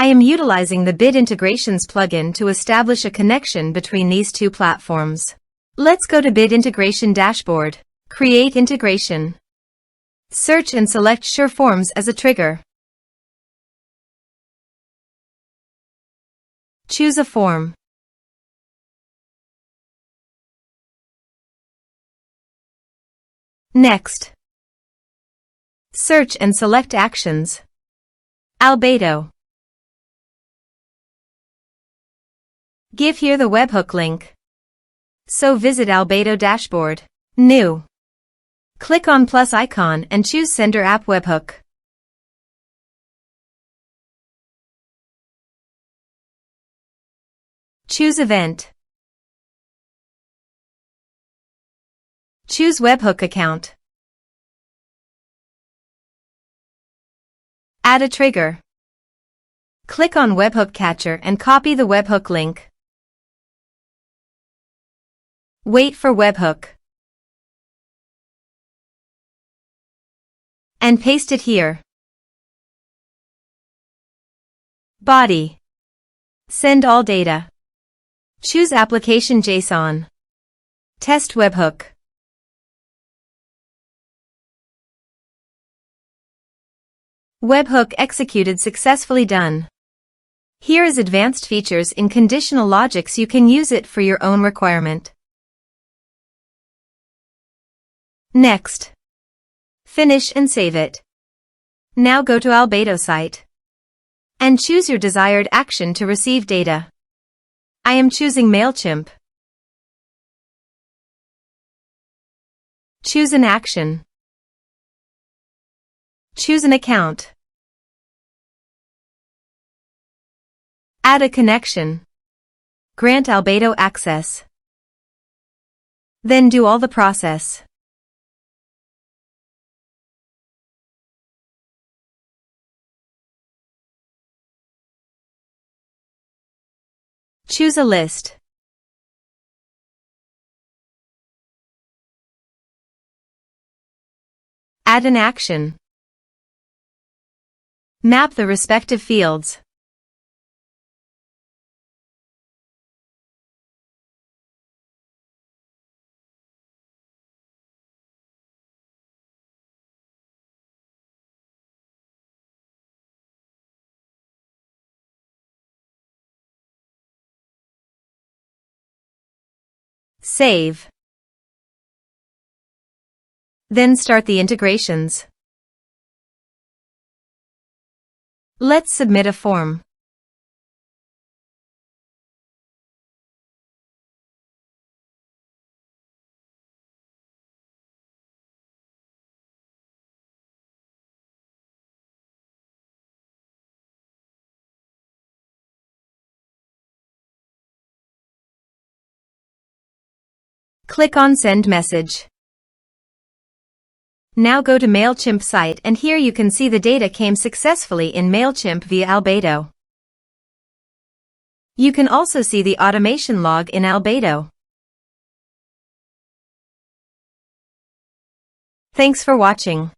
I am utilizing the Bit Integrations plugin to establish a connection between these two platforms. Let's go to Bit Integration Dashboard. Create integration. Search and select SureForms as a trigger. Choose a form. Next, search and select Actions. Albato. Give here the webhook link. So visit Albato dashboard. New. Click on plus icon and choose Sender App Webhook. Choose Event. Choose Webhook Account. Add a trigger. Click on Webhook Catcher and copy the webhook link. Wait for webhook. And paste it here. Body. Send all data. Choose Application JSON. Test webhook. Webhook executed successfully done. Here is advanced features in conditional logics. You can use it for your own requirement. Next. Finish and save it. Now go to Albato site. And choose your desired action to receive data. I am choosing MailChimp. Choose an action. Choose an account. Add a connection. Grant Albato access. Then do all the process. Choose a list. Add an action. Map the respective fields. Save. Then start the integrations. Let's submit a form. Click on Send Message. Now go to MailChimp site and here you can see the data came successfully in MailChimp via Albato. You can also see the automation log in Albato. Thanks for watching.